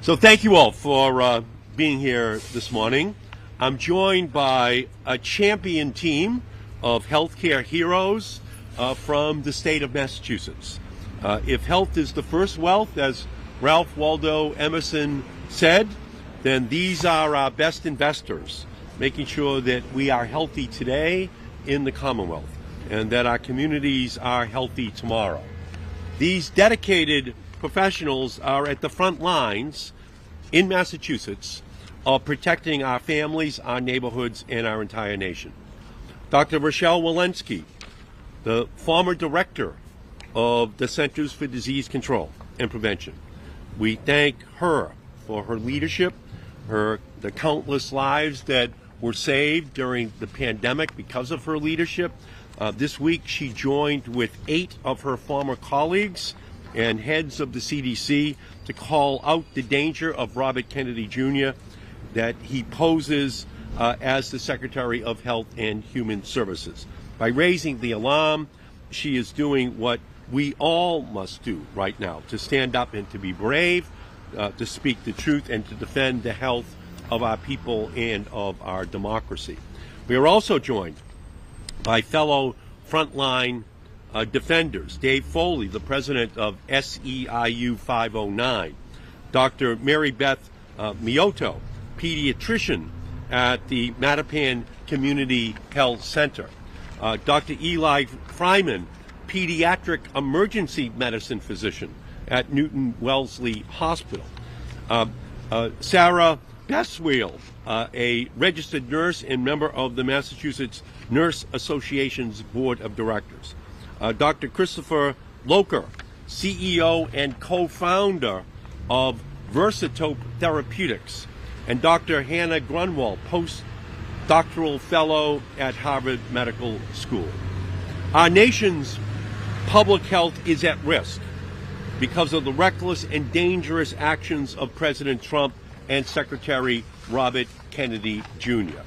So thank you all for being here this morning. I'm joined by a champion team of healthcare heroes from the state of Massachusetts. If health is the first wealth, as Ralph Waldo Emerson said, then these are our best investors, making sure that we are healthy today in the Commonwealth and that our communities are healthy tomorrow. These dedicated professionals are at the front lines in Massachusetts of protecting our families, our neighborhoods, and our entire nation. Dr. Rochelle Walensky, the former director of the Centers for Disease Control and Prevention. We thank her for her leadership, the countless lives that were saved during the pandemic because of her leadership. This week she joined with 8 of her former colleagues and heads of the CDC to call out the danger of Robert Kennedy Jr. that he poses as the Secretary of Health and Human Services. By raising the alarm, she is doing what we all must do right now, to stand up and to be brave, to speak the truth and to defend the health of our people and of our democracy. We are also joined by fellow frontline defenders, Dave Foley, the president of SEIU 509, Dr. Mary Beth Mioto, pediatrician at the Mattapan Community Health Center, Dr. Eli Fryman, pediatric emergency medicine physician at Newton Wellesley Hospital, Sarah Beswell, a registered nurse and member of the Massachusetts Nurse Association's Board of Directors, Dr. Christopher Locher, CEO and co-founder of Versatope Therapeutics, and Dr. Hannah Grunwald, postdoctoral fellow at Harvard Medical School. Our nation's public health is at risk because of the reckless and dangerous actions of President Trump and Secretary Robert Kennedy Jr.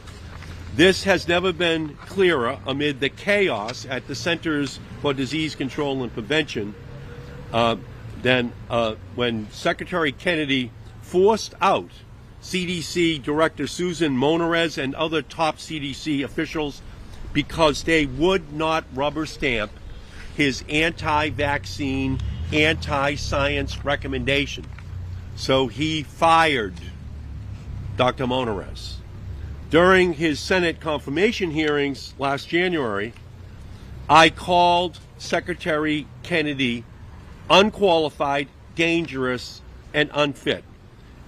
This has never been clearer amid the chaos at the Centers for Disease Control and Prevention than when Secretary Kennedy forced out CDC Director Susan Monarez and other top CDC officials because they would not rubber stamp his anti-vaccine, anti-science recommendation. So he fired Dr. Monarez. During his Senate confirmation hearings last January, I called Secretary Kennedy unqualified, dangerous, and unfit.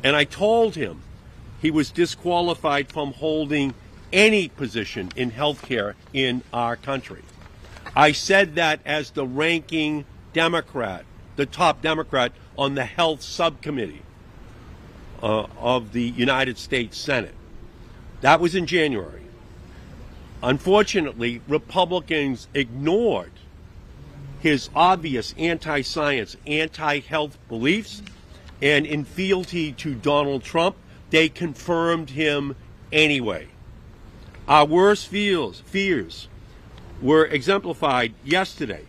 And I told him he was disqualified from holding any position in healthcare in our country. I said that as the ranking Democrat, the top Democrat on the Health Subcommittee of the United States Senate. That was in January. Unfortunately, Republicans ignored his obvious anti-science, anti-health beliefs, and in fealty to Donald Trump, they confirmed him anyway. Our worst fears were exemplified yesterday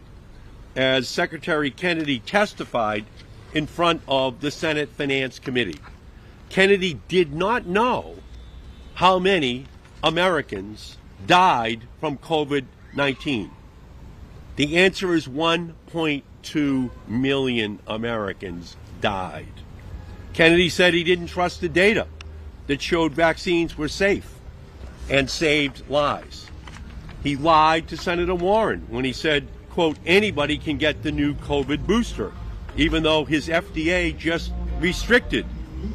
as Secretary Kennedy testified in front of the Senate Finance Committee. Kennedy did not know how many Americans died from COVID-19. The answer is 1.2 million Americans died. Kennedy said he didn't trust the data that showed vaccines were safe and saved lives. He lied to Senator Warren when he said, quote, anybody can get the new COVID booster, even though his FDA just restricted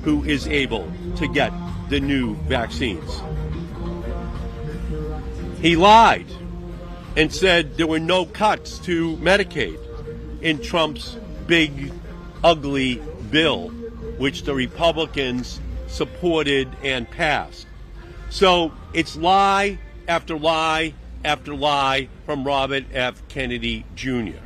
who is able to get the new vaccines. He lied and said there were no cuts to Medicaid in Trump's big, ugly bill, which the Republicans supported and passed. So it's lie after lie after lie from Robert F. Kennedy Jr.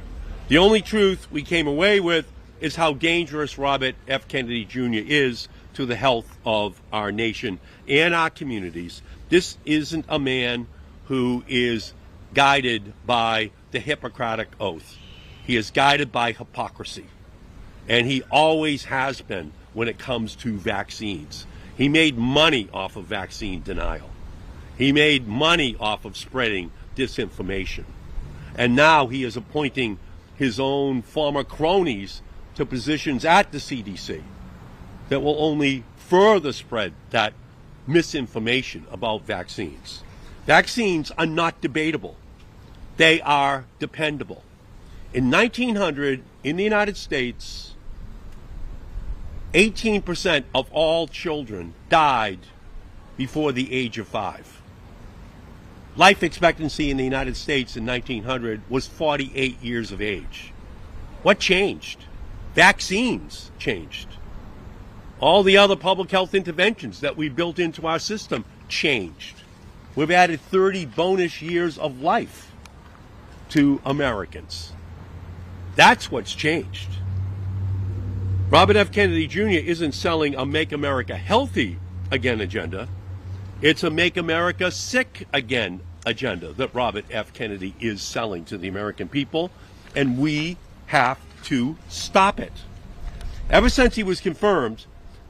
The only truth we came away with is how dangerous Robert F. Kennedy Jr. is to the health of our nation and our communities. This isn't a man who is guided by the Hippocratic Oath. He is guided by hypocrisy. And he always has been when it comes to vaccines. He made money off of vaccine denial. He made money off of spreading disinformation. And now he is appointing his own former cronies to positions at the CDC that will only further spread that misinformation about vaccines. Vaccines are not debatable. They are dependable. In 1900, in the United States, 18% of all children died before the age of 5. Life expectancy in the United States in 1900 was 48 years of age. What changed? Vaccines changed. All the other public health interventions that we built into our system changed. We've added 30 bonus years of life to Americans. That's what's changed. Robert F. Kennedy Jr. isn't selling a Make America Healthy Again agenda. It's a Make America Sick Again agenda that Robert F. Kennedy is selling to the American people, and we have to stop it. Ever since he was confirmed,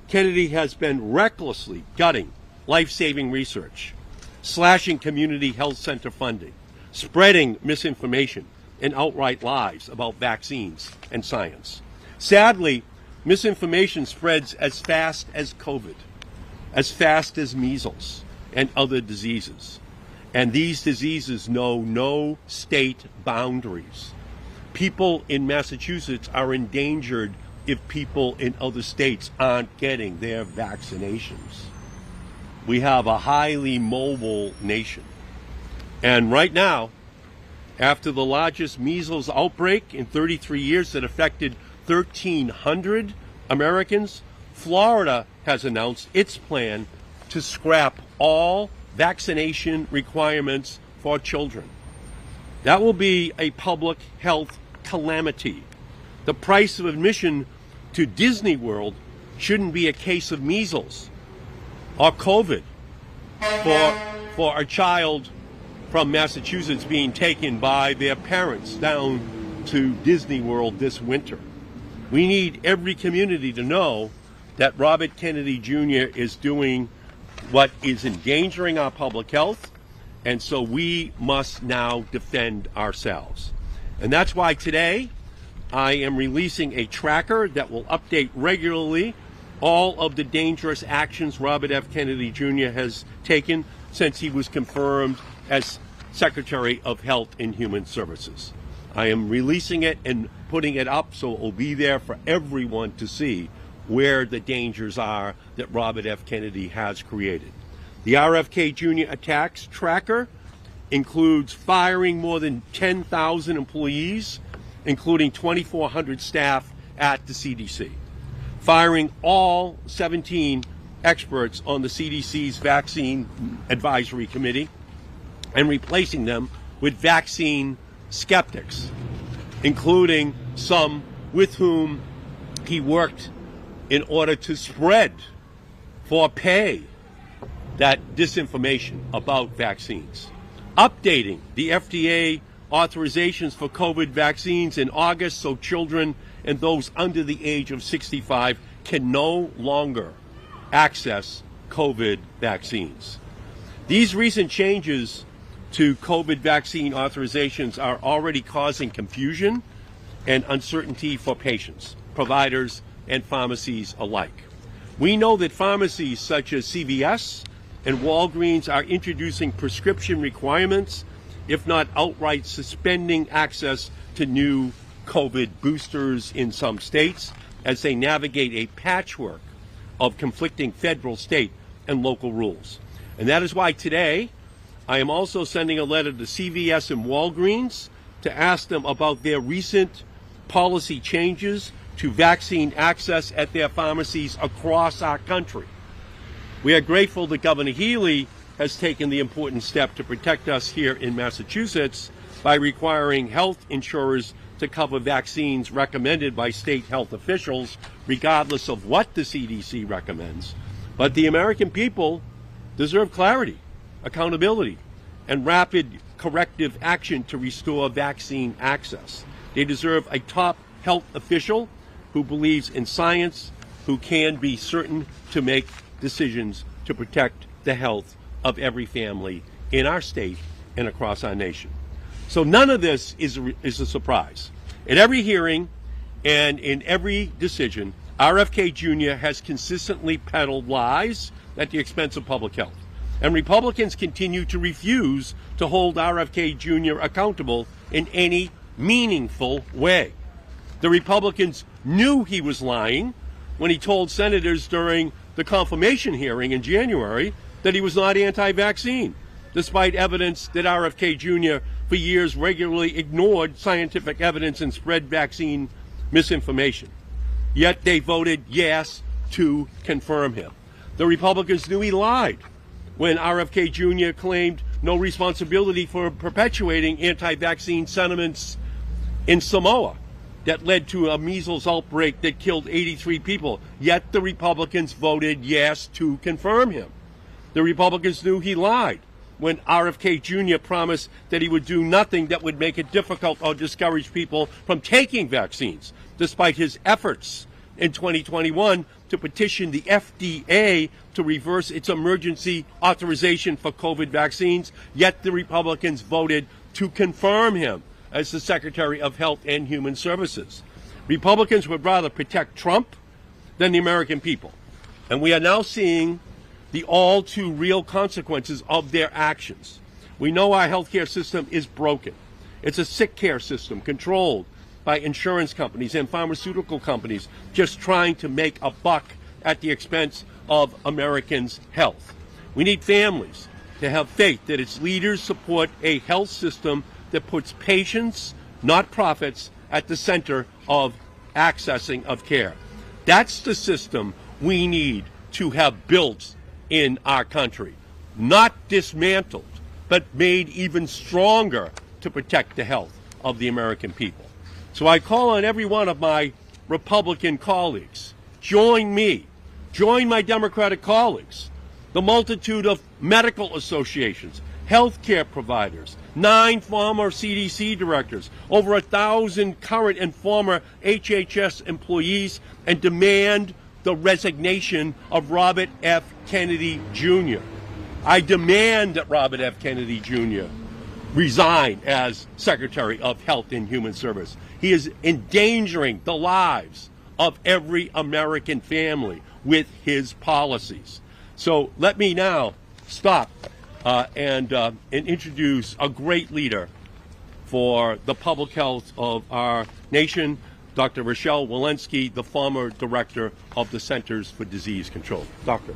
Kennedy has been recklessly gutting life-saving research, slashing community health center funding, spreading misinformation and outright lies about vaccines and science. Sadly, misinformation spreads as fast as COVID, as fast as measles and other diseases. And these diseases know no state boundaries. People in Massachusetts are endangered if people in other states aren't getting their vaccinations. We have a highly mobile nation. And right now, after the largest measles outbreak in 33 years that affected 1,300 Americans, Florida has announced its plan to scrap all vaccination requirements for children. That will be a public health calamity. The price of admission to Disney World shouldn't be a case of measles or COVID for a child from Massachusetts being taken by their parents down to Disney World this winter. We need every community to know that Robert Kennedy Jr. is doing what is endangering our public health, and so we must now defend ourselves. And that's why today I am releasing a tracker that will update regularly all of the dangerous actions Robert F. Kennedy Jr. has taken since he was confirmed as Secretary of Health and Human Services. I am releasing it and putting it up so it will be there for everyone to see where the dangers are that Robert F. Kennedy has created. The RFK Jr. attacks tracker includes firing more than 10,000 employees, including 2,400 staff at the CDC, firing all 17 experts on the CDC's Vaccine Advisory Committee, and replacing them with vaccine skeptics, including some with whom he worked in order to spread for pay that disinformation about vaccines. Updating the FDA authorizations for COVID vaccines in August so children and those under the age of 65 can no longer access COVID vaccines. These recent changes to COVID vaccine authorizations are already causing confusion and uncertainty for patients, providers, and pharmacies alike. We know that pharmacies such as CVS and Walgreens are introducing prescription requirements, if not outright suspending access to new COVID boosters in some states as they navigate a patchwork of conflicting federal, state, and local rules. And that is why today I am also sending a letter to CVS and Walgreens to ask them about their recent policy changes to vaccine access at their pharmacies across our country. We are grateful that Governor Healy has taken the important step to protect us here in Massachusetts by requiring health insurers to cover vaccines recommended by state health officials, regardless of what the CDC recommends. But the American people deserve clarity, accountability, and rapid corrective action to restore vaccine access. They deserve a top health official who believes in science who can be certain to make decisions to protect the health of every family in our state and across our nation. So none of this is a surprise. At every hearing and in every decision, RFK Jr. has consistently peddled lies at the expense of public health. And Republicans continue to refuse to hold RFK Jr. accountable in any meaningful way. The Republicans knew he was lying when he told senators during the confirmation hearing in January that he was not anti-vaccine, despite evidence that RFK Jr. for years regularly ignored scientific evidence and spread vaccine misinformation. Yet they voted yes to confirm him. The Republicans knew he lied when RFK Jr. claimed no responsibility for perpetuating anti-vaccine sentiments in Samoa that led to a measles outbreak that killed 83 people. Yet the Republicans voted yes to confirm him. The Republicans knew he lied when RFK Jr. promised that he would do nothing that would make it difficult or discourage people from taking vaccines, despite his efforts in 2021 to petition the FDA to reverse its emergency authorization for COVID vaccines. Yet the Republicans voted to confirm him as the Secretary of Health and Human Services. Republicans would rather protect Trump than the American people. And we are now seeing the all too real consequences of their actions. We know our healthcare system is broken. It's a sick care system controlled by insurance companies and pharmaceutical companies just trying to make a buck at the expense of Americans' health. We need families to have faith that its leaders support a health system that puts patients, not profits, at the center of accessing of care. That's the system we need to have built in our country, not dismantled, but made even stronger to protect the health of the American people. So I call on every one of my Republican colleagues, join me, join my Democratic colleagues, the multitude of medical associations, healthcare providers, 9 former CDC directors, over 1,000 current and former HHS employees, and demand the resignation of Robert F. Kennedy Jr. I demand that Robert F. Kennedy Jr. resign as Secretary of Health and Human Service. He is endangering the lives of every American family with his policies. So let me now stop and introduce a great leader for the public health of our nation, Dr. Rochelle Walensky, the former director of the Centers for Disease Control. Doctor.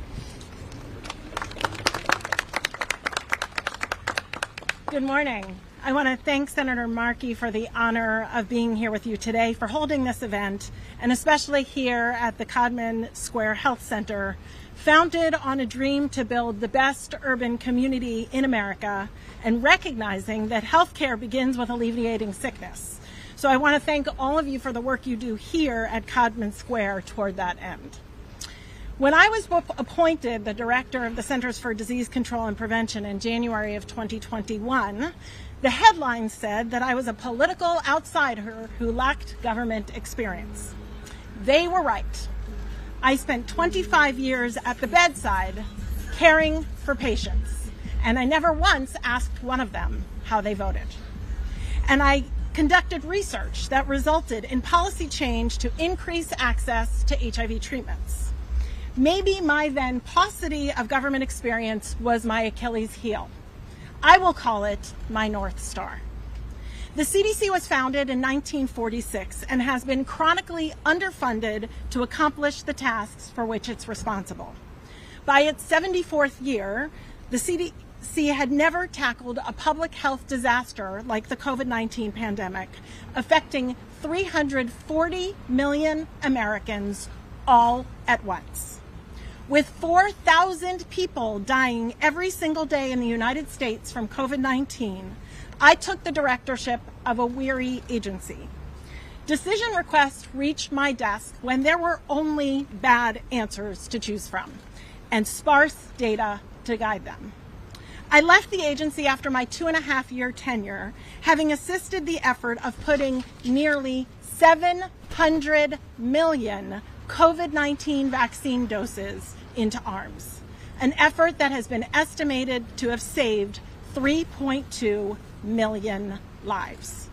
Good morning. I want to thank Senator Markey for the honor of being here with you today, for holding this event, and especially here at the Codman Square Health Center, founded on a dream to build the best urban community in America and recognizing that healthcare begins with alleviating sickness. So I want to thank all of you for the work you do here at Codman Square toward that end. When I was appointed the director of the Centers for Disease Control and Prevention in January of 2021, the headline said that I was a political outsider who lacked government experience. They were right. I spent 25 years at the bedside caring for patients, and I never once asked one of them how they voted. And I conducted research that resulted in policy change to increase access to HIV treatments. Maybe my then paucity of government experience was my Achilles heel. I will call it my North Star. The CDC was founded in 1946 and has been chronically underfunded to accomplish the tasks for which it's responsible. By its 74th year, the CDC had never tackled a public health disaster like the COVID-19 pandemic, affecting 340 million Americans all at once. With 4,000 people dying every single day in the United States from COVID-19, I took the directorship of a weary agency. Decision requests reached my desk when there were only bad answers to choose from and sparse data to guide them. I left the agency after my 2.5-year tenure, having assisted the effort of putting nearly 700 million COVID-19 vaccine doses into arms, an effort that has been estimated to have saved 3.2 million lives.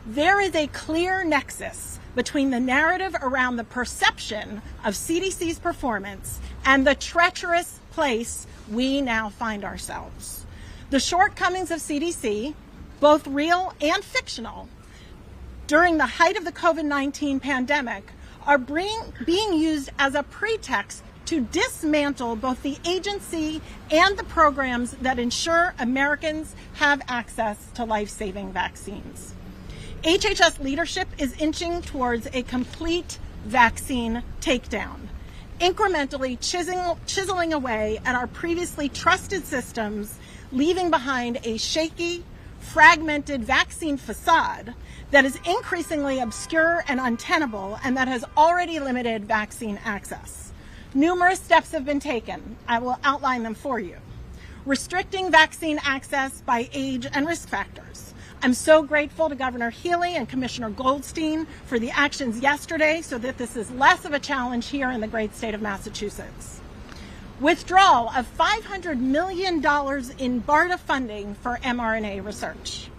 There is a clear nexus between the narrative around the perception of CDC's performance and the treacherous place we now find ourselves. The shortcomings of CDC, both real and fictional, during the height of the COVID-19 pandemic are being used as a pretext to dismantle both the agency and the programs that ensure Americans have access to life-saving vaccines. HHS leadership is inching towards a complete vaccine takedown, incrementally chiseling away at our previously trusted systems, leaving behind a shaky, fragmented vaccine facade that is increasingly obscure and untenable and that has already limited vaccine access. Numerous steps have been taken. I will outline them for you. Restricting vaccine access by age and risk factors. I'm so grateful to Governor Healy and Commissioner Goldstein for the actions yesterday so that this is less of a challenge here in the great state of Massachusetts. Withdrawal of $500 million in BARDA funding for mRNA research.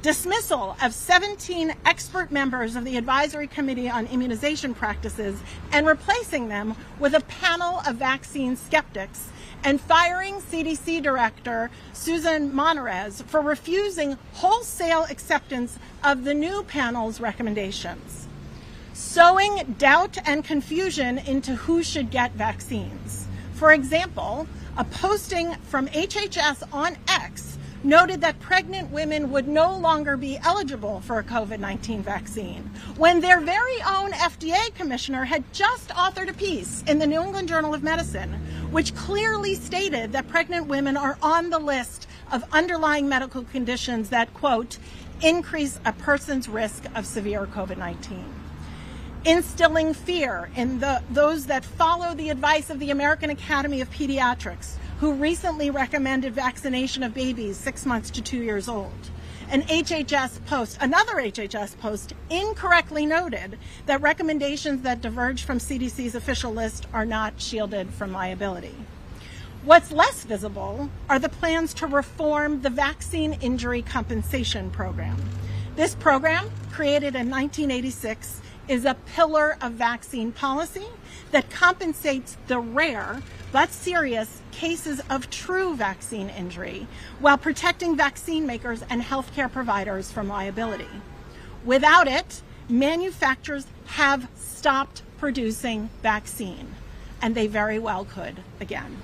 Dismissal of 17 expert members of the Advisory Committee on Immunization Practices and replacing them with a panel of vaccine skeptics, and firing CDC Director Susan Monarez for refusing wholesale acceptance of the new panel's recommendations. Sowing doubt and confusion into who should get vaccines. For example, a posting from HHS on X noted that pregnant women would no longer be eligible for a COVID-19 vaccine, when their very own FDA commissioner had just authored a piece in the New England Journal of Medicine, which clearly stated that pregnant women are on the list of underlying medical conditions that, quote, increase a person's risk of severe COVID-19. Instilling fear in those that follow the advice of the American Academy of Pediatrics, who recently recommended vaccination of babies 6 months to 2 years old. Another HHS post incorrectly noted that recommendations that diverge from CDC's official list are not shielded from liability. What's less visible are the plans to reform the Vaccine Injury Compensation Program. This program, created in 1986, is a pillar of vaccine policy that compensates the rare but serious cases of true vaccine injury while protecting vaccine makers and healthcare providers from liability. Without it, manufacturers have stopped producing vaccine, and they very well could again.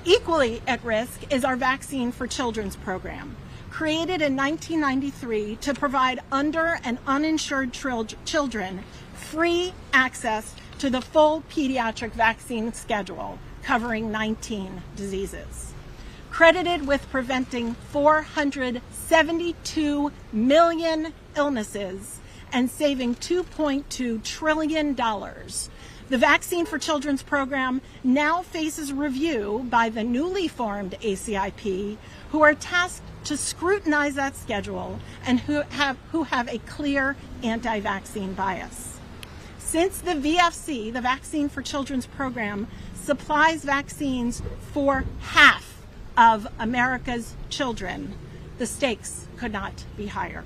Equally at risk is our Vaccine for Children's program, created in 1993 to provide under and uninsured children free access to the full pediatric vaccine schedule covering 19 diseases. Credited with preventing 472 million illnesses and saving $2.2 trillion, the Vaccine for Children's program now faces review by the newly formed ACIP, who are tasked to scrutinize that schedule and who have a clear anti-vaccine bias. Since the VFC, the Vaccine for Children's program, supplies vaccines for half of America's children, the stakes could not be higher.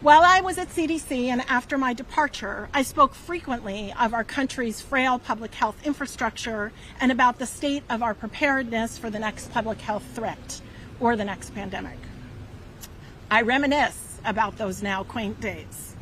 While I was at CDC and after my departure, I spoke frequently of our country's frail public health infrastructure and about the state of our preparedness for the next public health threat or the next pandemic. I reminisce about those now quaint days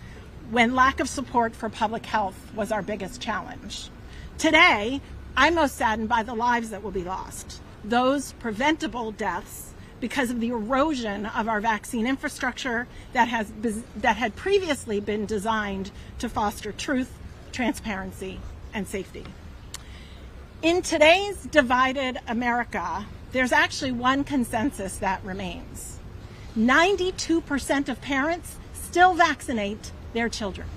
when lack of support for public health was our biggest challenge. Today, I'm most saddened by the lives that will be lost, those preventable deaths because of the erosion of our vaccine infrastructure that had previously been designed to foster truth, transparency, and safety. In today's divided America, there's actually one consensus that remains. 92% of parents still vaccinate their children.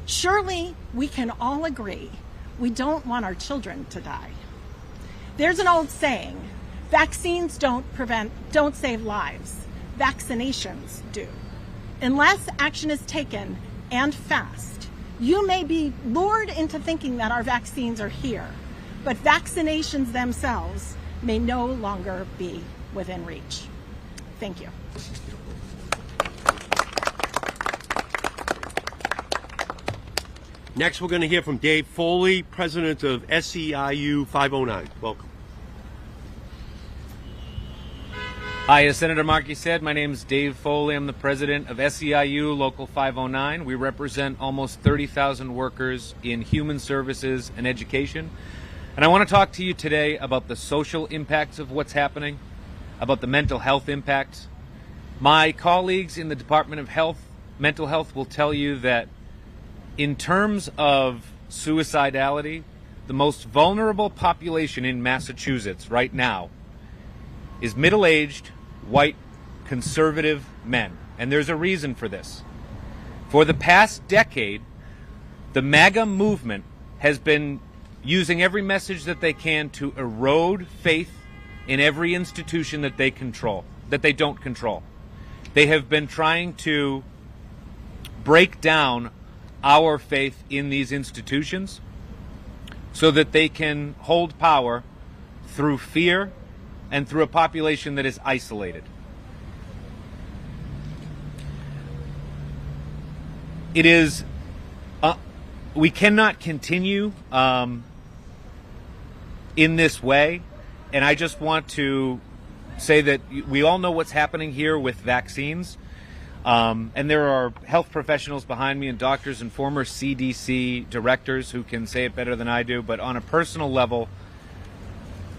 Surely we can all agree we don't want our children to die. There's an old saying, vaccines don't save lives, vaccinations do. Unless action is taken, and fast, You may be lured into thinking that our vaccines are here, but vaccinations themselves may no longer be within reach. Thank you. Next, we're going to hear from Dave Foley, president of SEIU 509. Welcome. Hi, as Senator Markey said, my name is Dave Foley. I'm the president of SEIU Local 509. We represent almost 30,000 workers in human services and education. And I want to talk to you today about the social impacts of what's happening, about the mental health impacts. My colleagues in the Department of Mental Health will tell you that in terms of suicidality, the most vulnerable population in Massachusetts right now is middle-aged, white, conservative men. And there's a reason for this. For the past decade, the MAGA movement has been using every message that they can to erode faith in every institution that they don't control. They have been trying to break down our faith in these institutions so that they can hold power through fear and through a population that is isolated. It is, we cannot continue in this way, and I just want to say that we all know what's happening here with vaccines, and there are health professionals behind me and doctors and former CDC directors who can say it better than I do, but on a personal level,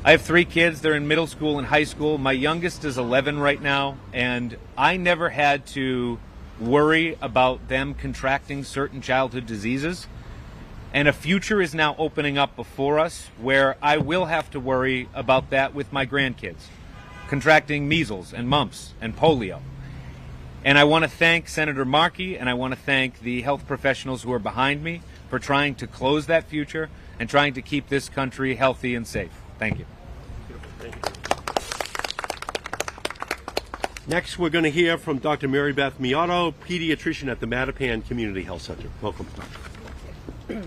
I have 3 kids. They're in middle school and high school. My youngest is 11 right now, and I never had to worry about them contracting certain childhood diseases. And a future is now opening up before us where I will have to worry about that with my grandkids, contracting measles and mumps and polio. And I want to thank Senator Markey and I want to thank the health professionals who are behind me for trying to close that future and trying to keep this country healthy and safe. Thank you. Next, we're going to hear from Dr. Mary Beth Miotto, pediatrician at the Mattapan Community Health Center. Welcome, Dr.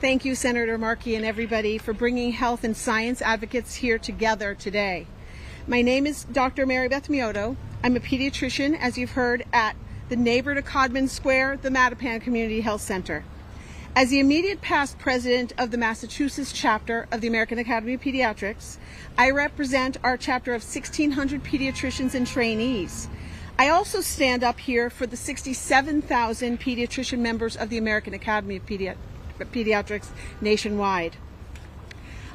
Thank you, Senator Markey and everybody, for bringing health and science advocates here together today. My name is Dr. Mary Beth Miotto. I'm a pediatrician, as you've heard, at the neighbor to Codman Square, the Mattapan Community Health Center. As the immediate past president of the Massachusetts chapter of the American Academy of Pediatrics, I represent our chapter of 1,600 pediatricians and trainees. I also stand up here for the 67,000 pediatrician members of the American Academy of Pediatrics nationwide.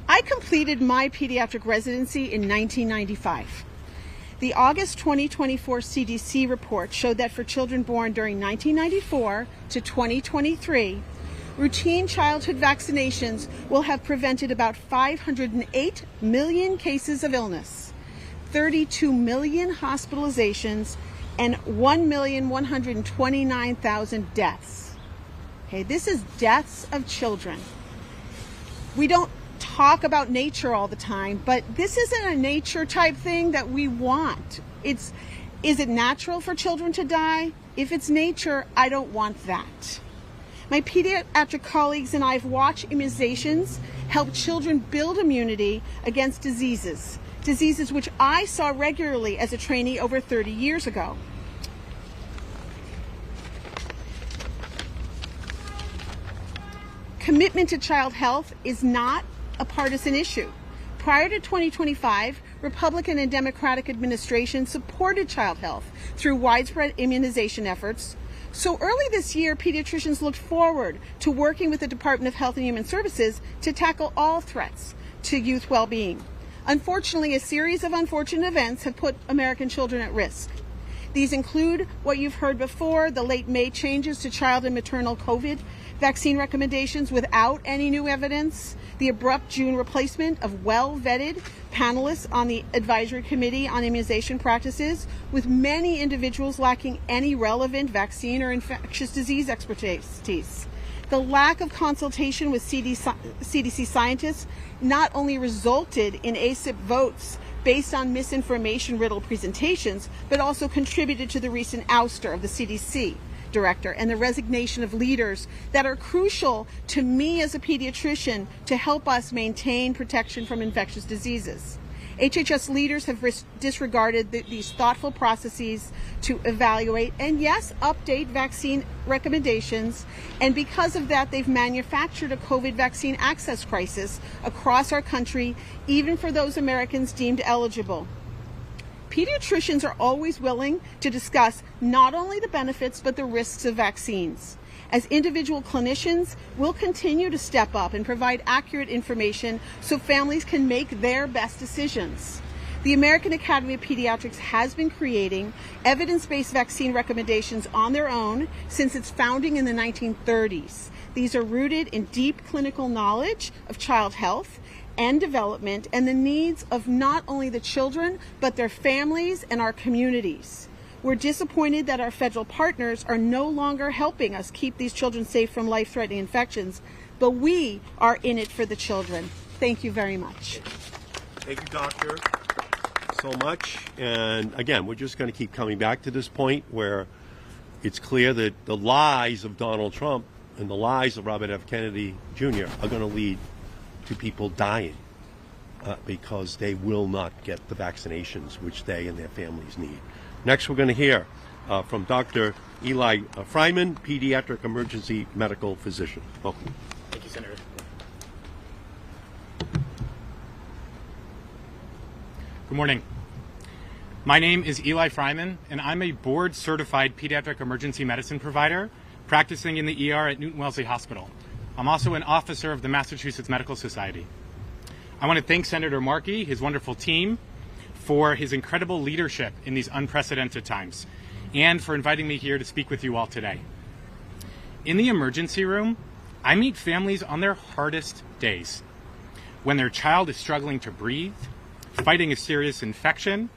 I completed my pediatric residency in 1995. The August 2024 CDC report showed that for children born during 1994 to 2023, routine childhood vaccinations will have prevented about 508 million cases of illness, 32 million hospitalizations, and 1,129,000 deaths. Okay, this is deaths of children. We don't talk about nature all the time, but this isn't a nature type thing that we want. Is it natural for children to die? If it's nature, I don't want that. My pediatric colleagues and I have watched immunizations help children build immunity against diseases which I saw regularly as a trainee over 30 years ago. Commitment to child health is not a partisan issue. Prior to 2025, Republican and Democratic administrations supported child health through widespread immunization efforts. So early this year, pediatricians looked forward to working with the Department of Health and Human Services to tackle all threats to youth well-being. Unfortunately, a series of unfortunate events have put American children at risk. These include what you've heard before, the late May changes to child and maternal COVID vaccine recommendations without any new evidence, the abrupt June replacement of well-vetted panelists on the Advisory Committee on Immunization Practices, with many individuals lacking any relevant vaccine or infectious disease expertise. The lack of consultation with CDC scientists not only resulted in ACIP votes based on misinformation-riddled presentations, but also contributed to the recent ouster of the CDC director and the resignation of leaders that are crucial to me as a pediatrician to help us maintain protection from infectious diseases. HHS leaders have disregarded these thoughtful processes to evaluate and, yes, update vaccine recommendations. And because of that, they've manufactured a COVID vaccine access crisis across our country, even for those Americans deemed eligible. Pediatricians are always willing to discuss not only the benefits but the risks of vaccines. As individual clinicians, we'll continue to step up and provide accurate information so families can make their best decisions. The American Academy of Pediatrics has been creating evidence-based vaccine recommendations on their own since its founding in the 1930s. These are rooted in deep clinical knowledge of child health and development and the needs of not only the children, but their families and our communities. We're disappointed that our federal partners are no longer helping us keep these children safe from life-threatening infections, but we are in it for the children. Thank you very much. Thank you, Doctor, so much. And again, we're just going to keep coming back to this point where it's clear that the lies of Donald Trump and the lies of Robert F. Kennedy Jr. are going to lead to people dying because they will not get the vaccinations which they and their families need. Next, we're going to hear from Dr. Eli Fryman, Pediatric Emergency Medical Physician. Welcome. Thank you, Senator. Good morning. My name is Eli Fryman, and I'm a board-certified pediatric emergency medicine provider practicing in the ER at Newton Wellesley Hospital. I'm also an officer of the Massachusetts Medical Society. I want to thank Senator Markey, his wonderful team, for his incredible leadership in these unprecedented times, and for inviting me here to speak with you all today. In the emergency room, I meet families on their hardest days, when their child is struggling to breathe, fighting a serious infection,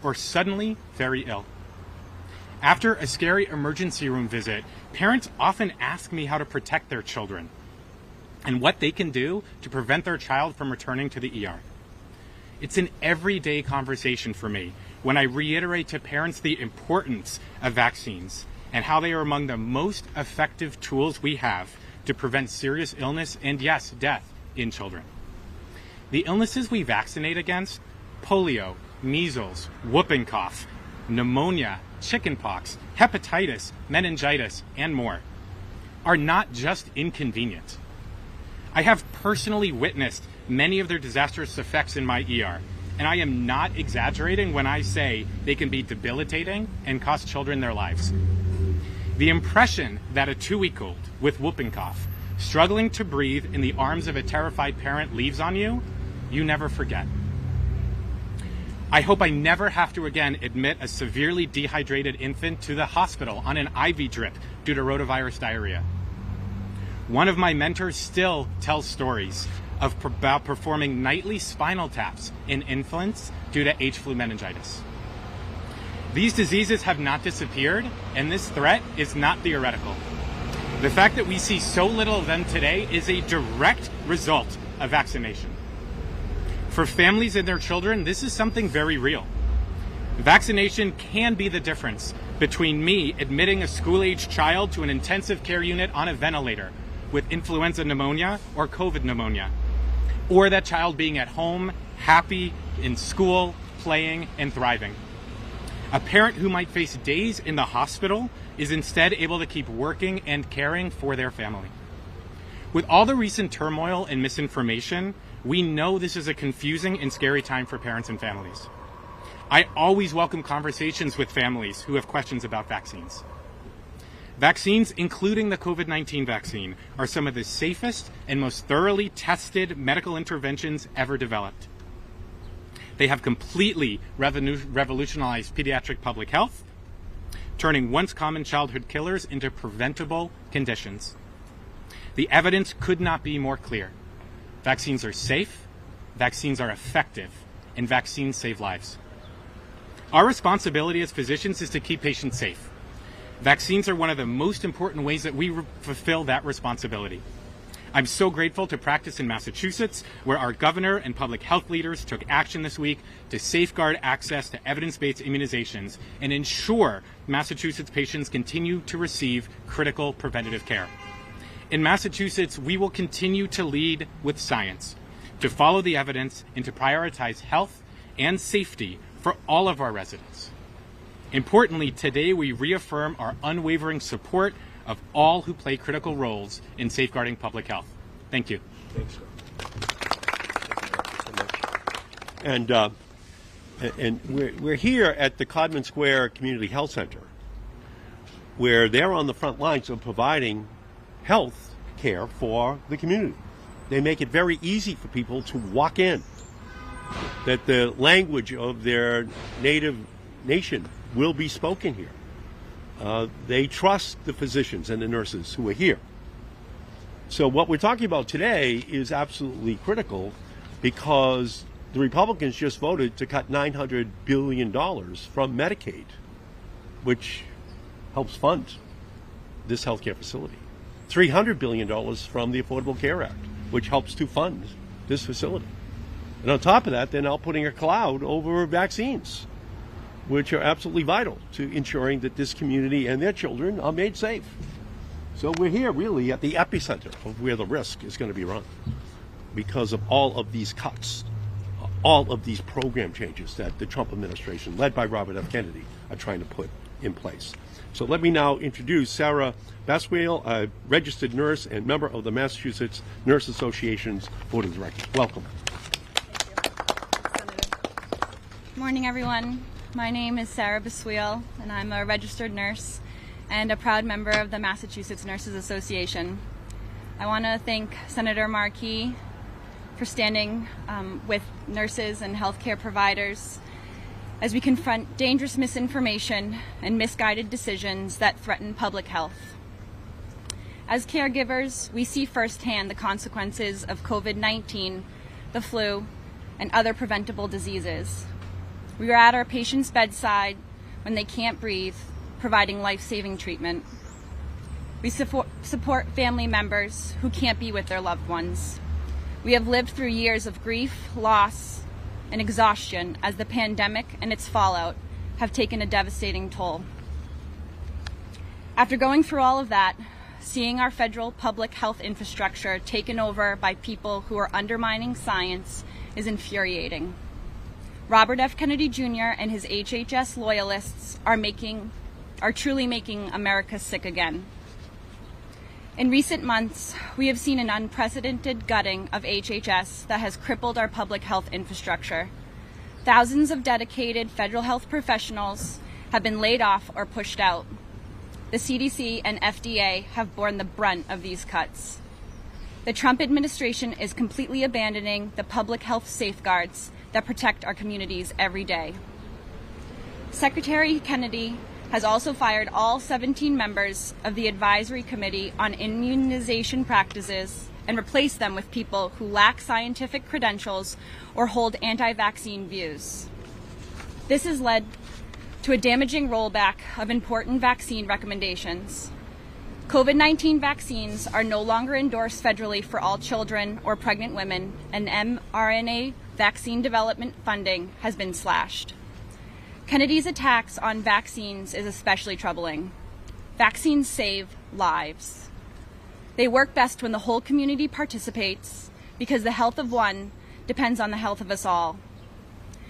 or suddenly very ill. After a scary emergency room visit, parents often ask me how to protect their children and what they can do to prevent their child from returning to the ER. It's an everyday conversation for me when I reiterate to parents the importance of vaccines and how they are among the most effective tools we have to prevent serious illness and, yes, death in children. The illnesses we vaccinate against, polio, measles, whooping cough, pneumonia, chickenpox, hepatitis, meningitis, and more, are not just inconvenient. I have personally witnessed many of their disastrous effects in my ER, and I am not exaggerating when I say they can be debilitating and cost children their lives. The impression that a 2-week-old with whooping cough, struggling to breathe in the arms of a terrified parent leaves on you, you never forget. I hope I never have to again admit a severely dehydrated infant to the hospital on an IV drip due to rotavirus diarrhea. One of my mentors still tells stories about performing nightly spinal taps in infants due to H-flu meningitis. These diseases have not disappeared, and this threat is not theoretical. The fact that we see so little of them today is a direct result of vaccination. For families and their children, this is something very real. Vaccination can be the difference between me admitting a school-aged child to an intensive care unit on a ventilator with influenza pneumonia or COVID pneumonia, or that child being at home, happy, in school, playing, and thriving. A parent who might face days in the hospital is instead able to keep working and caring for their family. With all the recent turmoil and misinformation, we know this is a confusing and scary time for parents and families. I always welcome conversations with families who have questions about vaccines. Vaccines, including the COVID-19 vaccine, are some of the safest and most thoroughly tested medical interventions ever developed. They have completely revolutionized pediatric public health, turning once common childhood killers into preventable conditions. The evidence could not be more clear. Vaccines are safe, vaccines are effective, and vaccines save lives. Our responsibility as physicians is to keep patients safe. Vaccines are one of the most important ways that we fulfill that responsibility. I'm so grateful to practice in Massachusetts, where our governor and public health leaders took action this week to safeguard access to evidence-based immunizations and ensure Massachusetts patients continue to receive critical preventative care. In Massachusetts, we will continue to lead with science, to follow the evidence, and to prioritize health and safety for all of our residents. Importantly, today we reaffirm our unwavering support of all who play critical roles in safeguarding public health. Thank you. Thanks, And we're here at the Codman Square Community Health Center, where they're on the front lines of providing health care for the community. They make it very easy for people to walk in, that the language of their native nation will be spoken here. They trust the physicians and the nurses who are here. So what we're talking about today is absolutely critical, because the Republicans just voted to cut $900 billion from Medicaid, which helps fund this healthcare facility. $300 billion from the Affordable Care Act, which helps to fund this facility. And on top of that, they're now putting a cloud over vaccines, which are absolutely vital to ensuring that this community and their children are made safe. So we're here really at the epicenter of where the risk is going to be run, because of all of these cuts, all of these program changes that the Trump administration, led by Robert F. Kennedy, are trying to put in place. So let me now introduce Sarah Baswell, a registered nurse and member of the Massachusetts Nurse Association's Board of Directors. Welcome. Good morning, everyone. My name is Sarah Baswell, and I'm a registered nurse and a proud member of the Massachusetts Nurses Association. I want to thank Senator Markey for standing with nurses and healthcare providers as we confront dangerous misinformation and misguided decisions that threaten public health. As caregivers, we see firsthand the consequences of COVID-19, the flu, and other preventable diseases. We are at our patients' bedside when they can't breathe, providing life-saving treatment. We support family members who can't be with their loved ones. We have lived through years of grief, loss, and exhaustion as the pandemic and its fallout have taken a devastating toll. After going through all of that, seeing our federal public health infrastructure taken over by people who are undermining science is infuriating. Robert F. Kennedy Jr. and his HHS loyalists are truly making America sick again. In recent months, we have seen an unprecedented gutting of HHS that has crippled our public health infrastructure. Thousands of dedicated federal health professionals have been laid off or pushed out. The CDC and FDA have borne the brunt of these cuts. The Trump administration is completely abandoning the public health safeguards that protect our communities every day. Secretary Kennedy has also fired all 17 members of the Advisory Committee on Immunization Practices and replaced them with people who lack scientific credentials or hold anti-vaccine views. This has led to a damaging rollback of important vaccine recommendations. COVID-19 vaccines are no longer endorsed federally for all children or pregnant women, and mRNA vaccine development funding has been slashed. Kennedy's attacks on vaccines is especially troubling. Vaccines save lives. They work best when the whole community participates, because the health of one depends on the health of us all.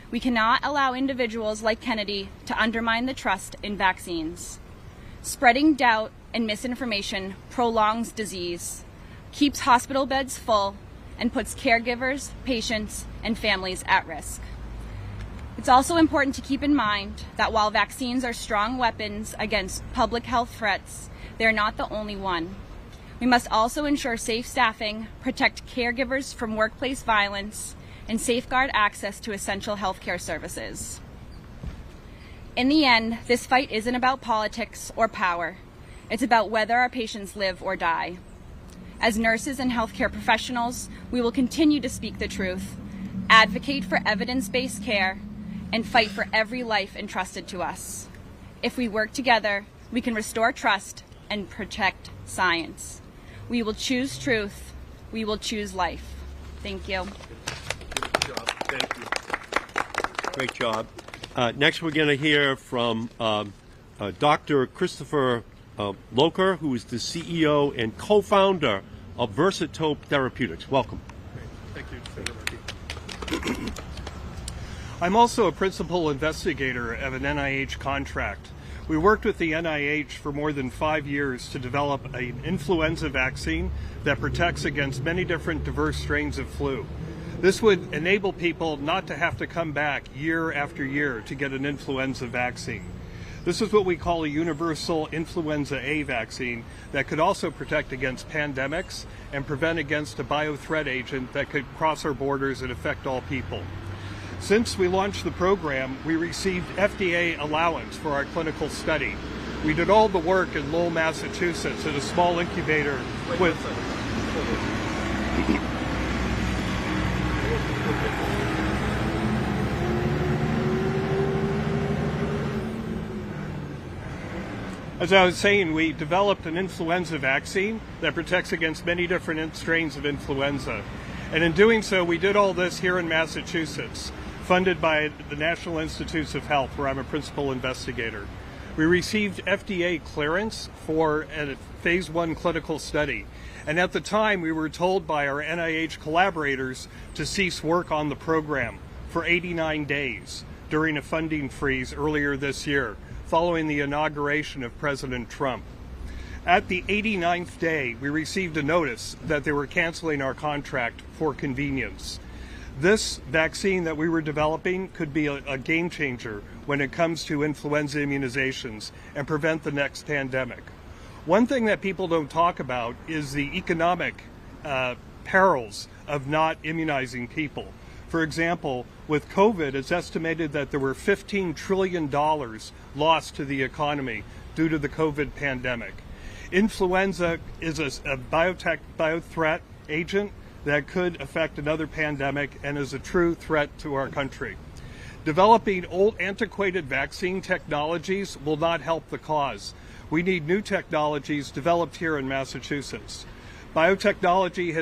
We cannot allow individuals like Kennedy to undermine the trust in vaccines. Spreading doubt and misinformation prolongs disease, keeps hospital beds full, and puts caregivers, patients, and families at risk. It's also important to keep in mind that while vaccines are strong weapons against public health threats, they are not the only one. We must also ensure safe staffing, protect caregivers from workplace violence, and safeguard access to essential healthcare services. In the end, this fight isn't about politics or power. It's about whether our patients live or die. As nurses and healthcare professionals, we will continue to speak the truth, advocate for evidence-based care, and fight for every life entrusted to us. If we work together, we can restore trust and protect science. We will choose truth We will choose life. Thank you. Good job. Thank you. Great job. Next, we're going to hear from Dr. Christopher Locher, who is the CEO and co-founder of Versatope Therapeutics. Welcome. Thank you, Senator Markey. I'm also a principal investigator of an NIH contract. We worked with the NIH for more than 5 years to develop an influenza vaccine that protects against many different diverse strains of flu. This would enable people not to have to come back year after year to get an influenza vaccine. This is what we call a universal influenza A vaccine that could also protect against pandemics and prevent against a biothreat agent that could cross our borders and affect all people. Since we launched the program, we received FDA allowance for our clinical study. We did all the work in Lowell, Massachusetts at a small incubator with... As I was saying, we developed an influenza vaccine that protects against many different strains of influenza. And in doing so, we did all this here in Massachusetts, funded by the National Institutes of Health, where I'm a principal investigator. We received FDA clearance for a phase 1 clinical study. And at the time, we were told by our NIH collaborators to cease work on the program for 89 days during a funding freeze earlier this year, following the inauguration of President Trump. At the 89th day, we received a notice that they were canceling our contract for convenience. This vaccine that we were developing could be a game changer when it comes to influenza immunizations and prevent the next pandemic. One thing that people don't talk about is the economic perils of not immunizing people. For example, with COVID, it's estimated that there were $15 trillion lost to the economy due to the COVID pandemic. Influenza is a biothreat agent that could affect another pandemic and is a true threat to our country. Developing old antiquated vaccine technologies will not help the cause. We need new technologies developed here in Massachusetts. Biotechnology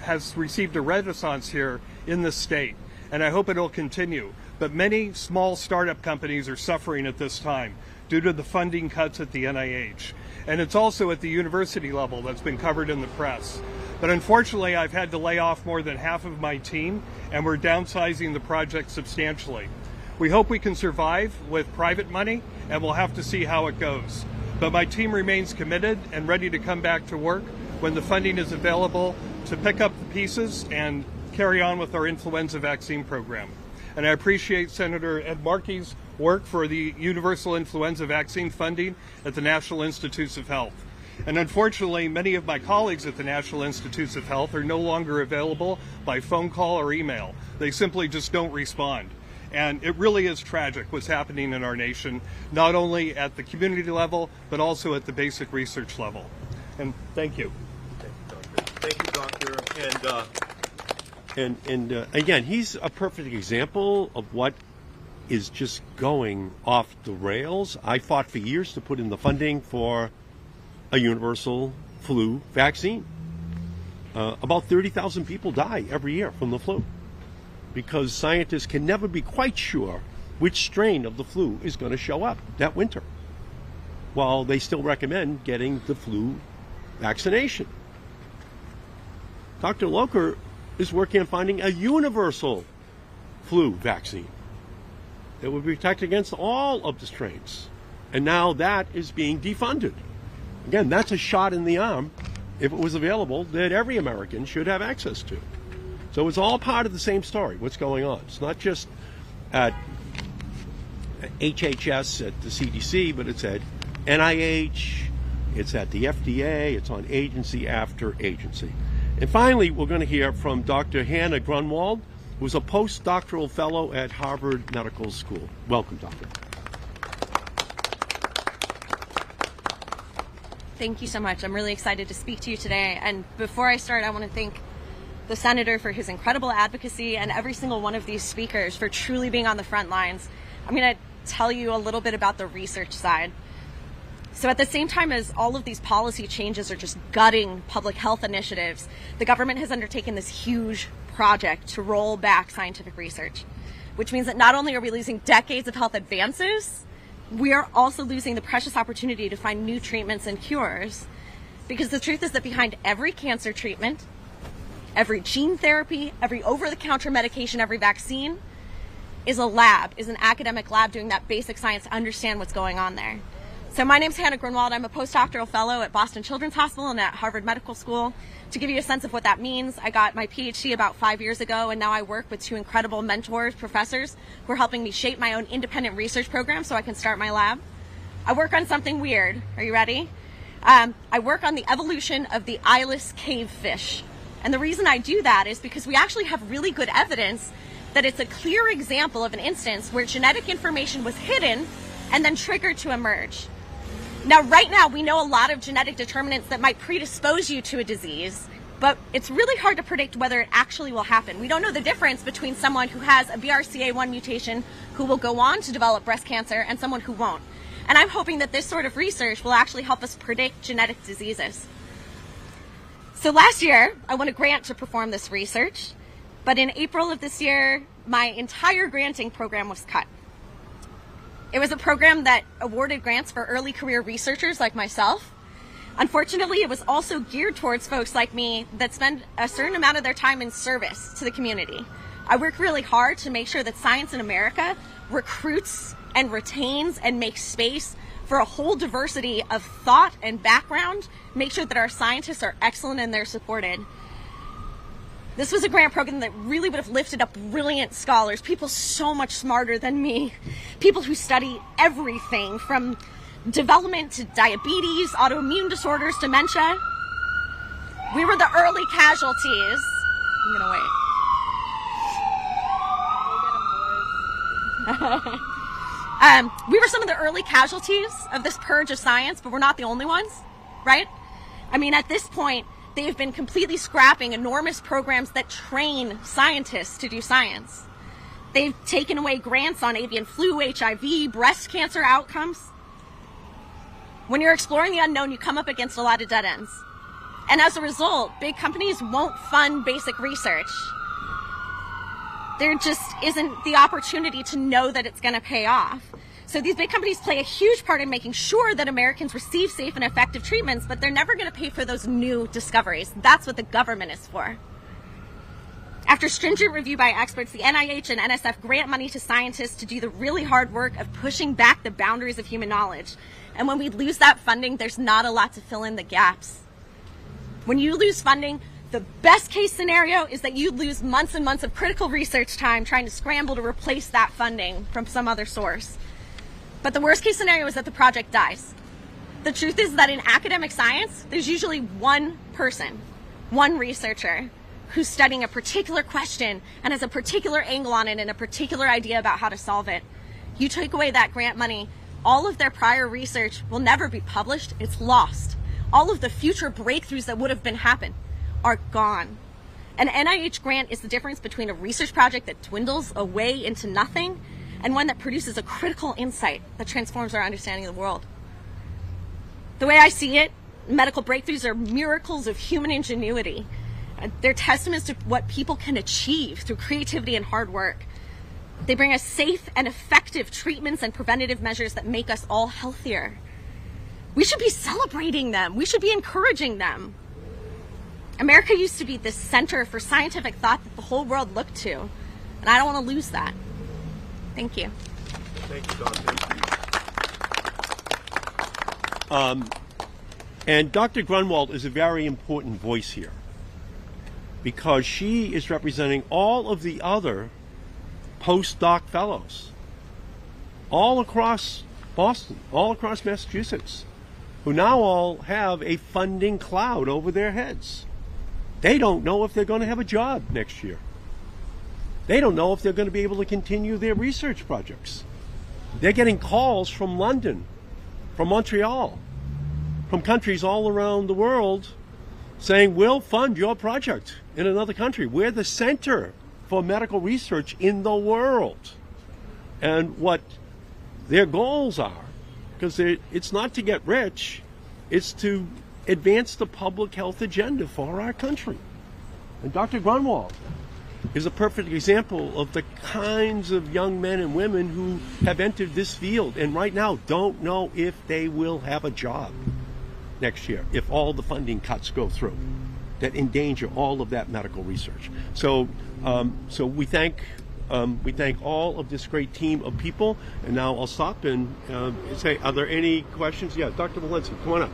has received a renaissance here in the state, and I hope it'll continue. But many small startup companies are suffering at this time due to the funding cuts at the NIH. And it's also at the university level that's been covered in the press. But unfortunately, I've had to lay off more than half of my team, and we're downsizing the project substantially. We hope we can survive with private money, and we'll have to see how it goes. But my team remains committed and ready to come back to work when the funding is available to pick up the pieces and carry on with our influenza vaccine program. And I appreciate Senator Ed Markey's work for the universal influenza vaccine funding at the National Institutes of Health. And unfortunately, many of my colleagues at the National Institutes of Health are no longer available by phone call or email. They simply just don't respond. And it really is tragic what's happening in our nation, not only at the community level, but also at the basic research level. And thank you. Thank you, Doctor. And again, he's a perfect example of what is just going off the rails. I fought for years to put in the funding for a universal flu vaccine. About 30,000 people die every year from the flu because scientists can never be quite sure which strain of the flu is going to show up that winter, while they still recommend getting the flu vaccination. Dr. Locher is working on finding a universal flu vaccine that would protect against all of the strains. And now that is being defunded. Again, that's a shot in the arm, if it was available, that every American should have access to. So it's all part of the same story, what's going on. It's not just at HHS, at the CDC, but it's at NIH, it's at the FDA, it's on agency after agency. And finally, we're going to hear from Dr. Hannah Grunwald, who's a postdoctoral fellow at Harvard Medical School. Welcome, Doctor. Thank you so much. I'm really excited to speak to you today. And before I start, I want to thank the Senator for his incredible advocacy and every single one of these speakers for truly being on the front lines. I'm going to tell you a little bit about the research side. So at the same time as all of these policy changes are just gutting public health initiatives, the government has undertaken this huge project to roll back scientific research, which means that not only are we losing decades of health advances, we are also losing the precious opportunity to find new treatments and cures. Because the truth is that behind every cancer treatment, every gene therapy, every over-the-counter medication, every vaccine is a lab, is an academic lab doing that basic science to understand what's going on there. So my name's Hannah Grunwald. I'm a postdoctoral fellow at Boston Children's Hospital and at Harvard Medical School. To give you a sense of what that means, I got my PhD about 5 years ago, and now I work with two incredible mentors, professors, who are helping me shape my own independent research program so I can start my lab. I work on something weird. Are you ready? I work on the evolution of the eyeless cave fish. And the reason I do that is because we actually have really good evidence that it's a clear example of an instance where genetic information was hidden and then triggered to emerge. Now, right now, we know a lot of genetic determinants that might predispose you to a disease, but it's really hard to predict whether it actually will happen. We don't know the difference between someone who has a BRCA1 mutation who will go on to develop breast cancer and someone who won't. And I'm hoping that this sort of research will actually help us predict genetic diseases. So last year, I won a grant to perform this research, but in April of this year, my entire granting program was cut. It was a program that awarded grants for early career researchers like myself. Unfortunately, it was also geared towards folks like me that spend a certain amount of their time in service to the community. I work really hard to make sure that science in America recruits and retains and makes space for a whole diversity of thought and background, make sure that our scientists are excellent and they're supported. This was a grant program that really would have lifted up brilliant scholars, people so much smarter than me, people who study everything from development to diabetes, autoimmune disorders, dementia. We were the early casualties. I'm gonna wait. We were some of the early casualties of this purge of science, but we're not the only ones, right? I mean, at this point, they have been completely scrapping enormous programs that train scientists to do science. They've taken away grants on avian flu, HIV, breast cancer outcomes. When you're exploring the unknown, you come up against a lot of dead ends. And as a result, big companies won't fund basic research. There just isn't the opportunity to know that it's going to pay off. So these big companies play a huge part in making sure that Americans receive safe and effective treatments, but they're never going to pay for those new discoveries. That's what the government is for. After stringent review by experts, the NIH and NSF grant money to scientists to do the really hard work of pushing back the boundaries of human knowledge. And when we lose that funding, there's not a lot to fill in the gaps. When you lose funding, the best case scenario is that you lose months and months of critical research time trying to scramble to replace that funding from some other source. But the worst case scenario is that the project dies. The truth is that in academic science, there's usually one person, one researcher, who's studying a particular question and has a particular angle on it and a particular idea about how to solve it. You take away that grant money, all of their prior research will never be published. It's lost. All of the future breakthroughs that would have been happened are gone. An NIH grant is the difference between a research project that dwindles away into nothing and one that produces a critical insight that transforms our understanding of the world. The way I see it, medical breakthroughs are miracles of human ingenuity. They're testaments to what people can achieve through creativity and hard work. They bring us safe and effective treatments and preventative measures that make us all healthier. We should be celebrating them. We should be encouraging them. America used to be the center for scientific thought that the whole world looked to, and I don't want to lose that. Thank you. Thank you, Dr. And Dr. Grunwald is a very important voice here because she is representing all of the other postdoc fellows all across Boston, all across Massachusetts, who now all have a funding cloud over their heads. They don't know if they're going to have a job next year. They don't know if they're going to be able to continue their research projects. They're getting calls from London, from Montreal, from countries all around the world saying, we'll fund your project in another country. We're the center for medical research in the world. And what their goals are because it's not to get rich, it's to advance the public health agenda for our country. And Dr. Grunwald is a perfect example of the kinds of young men and women who have entered this field and right now don't know if they will have a job next year if all the funding cuts go through that endanger all of that medical research. So we thank all of this great team of people. And now I'll stop and say, are there any questions? Yeah, Dr. Walensky, come on up.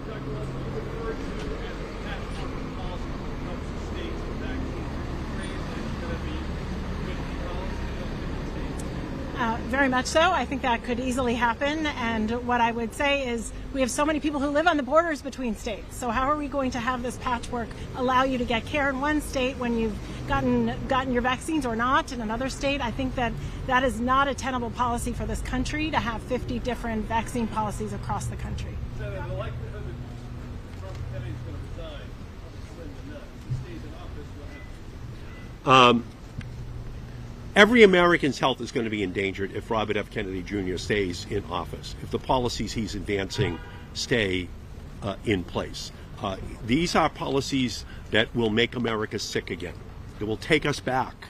Very much so. I think that could easily happen. And what I would say is we have so many people who live on the borders between states. So how are we going to have this patchwork allow you to get care in one state when you've gotten your vaccines or not in another state? I think that that is not a tenable policy for this country to have 50 different vaccine policies across the country. Senator, the likelihood that Robert Kennedy's going to resign is slim to none. If he stays in office, what happens? Every American's health is going to be endangered if Robert F. Kennedy Jr. stays in office, if the policies he's advancing stay in place. These are policies that will make America sick again. It will take us back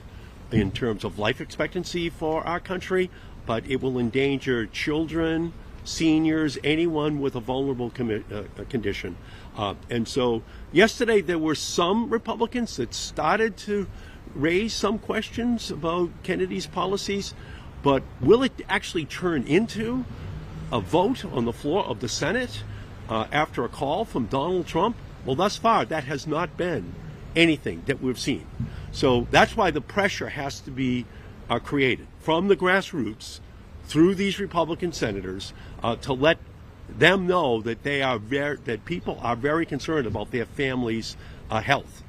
in terms of life expectancy for our country, but it will endanger children, seniors, anyone with a vulnerable condition. And so yesterday there were some Republicans that started to raise some questions about Kennedy's policies, but will it actually turn into a vote on the floor of the Senate after a call from Donald Trump? Well, thus far, that has not been anything that we've seen. So that's why the pressure has to be created from the grassroots through these Republican senators to let them know that that people are very concerned about their families' health,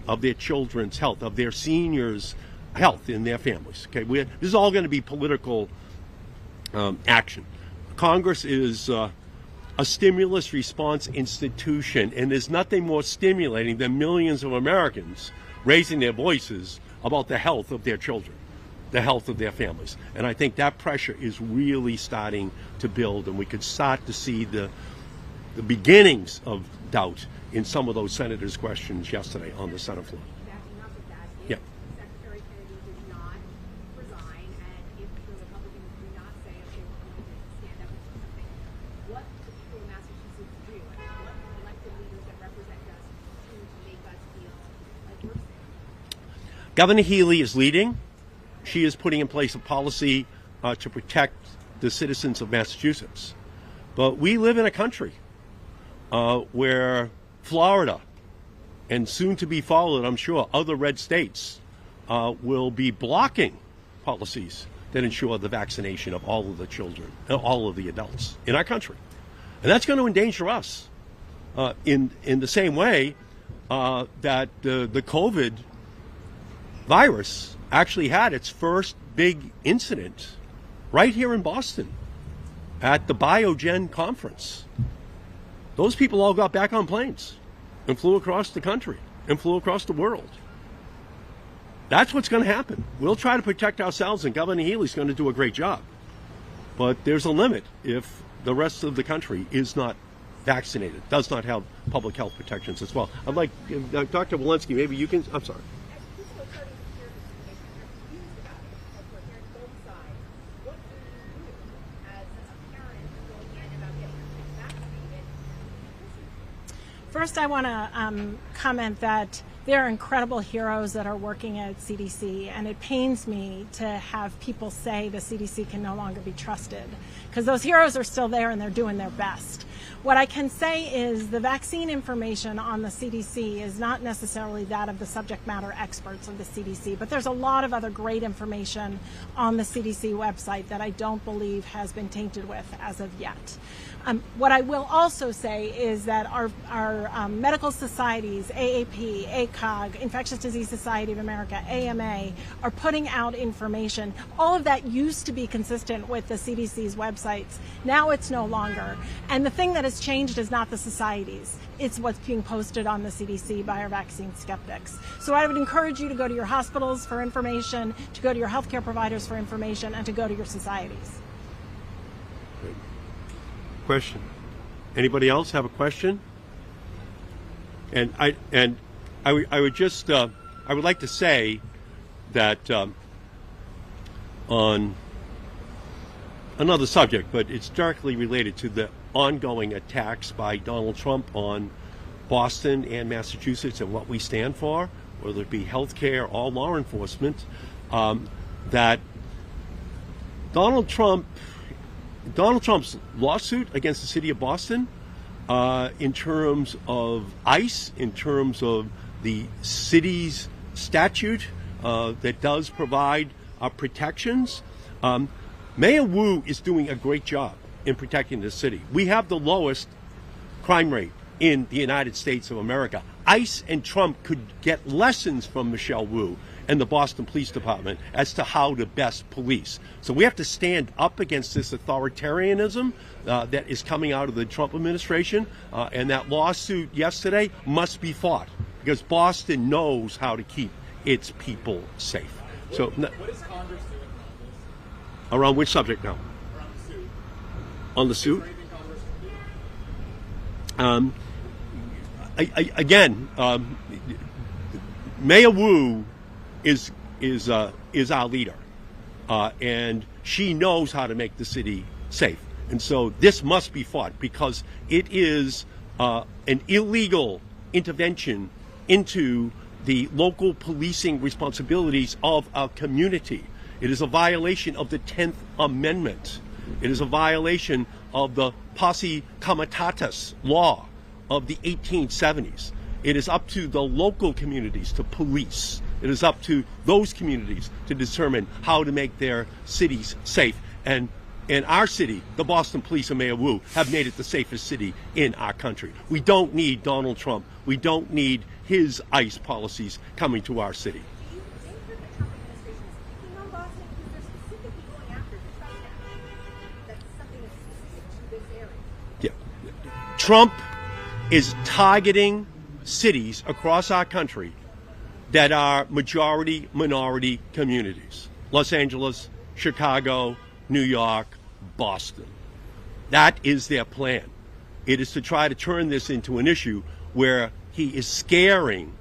of their children's health, of their seniors' health in their families. Okay, this is all going to be political action. Congress is a stimulus response institution, and there's nothing more stimulating than millions of Americans raising their voices about the health of their children, the health of their families. And I think that pressure is really starting to build, and we could start to see the beginnings of doubt in some of those senators' questions yesterday on the Senate floor. Backing up with that, if Yeah. Secretary Kennedy did not resign, and if the Republicans do not say, okay, we're going to stand up and do something, what do people in Massachusetts do? I mean, what elected leaders that represent us do to make us feel like we're safe? Governor Healy is leading. She is putting in place a policy to protect the citizens of Massachusetts. But we live in a country where Florida, and soon to be followed, I'm sure, other red states will be blocking policies that ensure the vaccination of all of the children, all of the adults in our country. And that's going to endanger us in the same way that the COVID virus actually had its first big incident right here in Boston at the Biogen conference. Those people all got back on planes and flew across the country and flew across the world. That's what's going to happen. We'll try to protect ourselves, and Governor Healy's going to do a great job. But there's a limit if the rest of the country is not vaccinated, does not have public health protections as well. I'd like, Dr. Walensky, maybe you can, I'm sorry. As people are starting to hear this information, they're confused about it. Of course, hearing both sides. What do you do as a parent going in about getting your kids vaccinated? First, I want to comment that there are incredible heroes that are working at CDC, and it pains me to have people say the CDC can no longer be trusted, because those heroes are still there and they're doing their best. What I can say is the vaccine information on the CDC is not necessarily that of the subject matter experts of the CDC, but there's a lot of other great information on the CDC website that I don't believe has been tainted with as of yet. What I will also say is that our medical societies, AAP, ACOG, Infectious Disease Society of America, AMA, are putting out information. All of that used to be consistent with the CDC's websites. Now it's no longer. And the thing that has changed is not the societies. It's what's being posted on the CDC by our vaccine skeptics. So I would encourage you to go to your hospitals for information, to go to your healthcare providers for information, and to go to your societies. question. Anybody else have a question? And I would just I would like to say that on another subject, but it's directly related to the ongoing attacks by Donald Trump on Boston and Massachusetts and what we stand for, whether it be healthcare or law enforcement, that Donald Trump's lawsuit against the city of Boston, in terms of ICE, in terms of the city's statute that does provide protections, Mayor Wu is doing a great job in protecting the city. We have the lowest crime rate in the United States of America. ICE and Trump could get lessons from Michelle Wu and the Boston Police Department as to how to best police. So we have to stand up against this authoritarianism that is coming out of the Trump administration, and that lawsuit yesterday must be fought because Boston knows how to keep its people safe. So, what is Congress doing about this? Around which subject now? Around the suit. On the suit? Is there anything Congress can do? Again, Mayor Wu is our leader, and she knows how to make the city safe. And so this must be fought because it is an illegal intervention into the local policing responsibilities of our community. It is a violation of the 10th Amendment. It is a violation of the Posse Comitatus law of the 1870s. It is up to the local communities to police. It is up to those communities to determine how to make their cities safe. And in our city, the Boston Police and Mayor Wu have made it the safest city in our country. We don't need Donald Trump. We don't need his ICE policies coming to our city. Do you think that the Trump administration is picking on Boston because they're specifically going after the touchdown? That's something that's specific to this area. Yeah. Trump is targeting cities across our country that are majority minority communities. Los Angeles, Chicago, New York, Boston. That is their plan. It is to try to turn this into an issue where he is scaring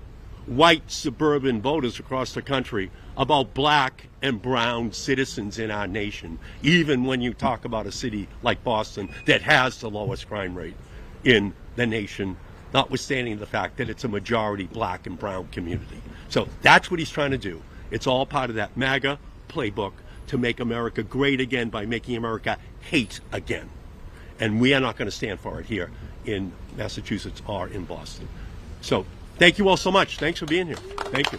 white suburban voters across the country about black and brown citizens in our nation, even when you talk about a city like Boston that has the lowest crime rate in the nation, notwithstanding the fact that it's a majority black and brown community. So that's what he's trying to do. It's all part of that MAGA playbook to make America great again by making America hate again. And we are not going to stand for it here in Massachusetts or in Boston. So thank you all so much. Thanks for being here. Thank you.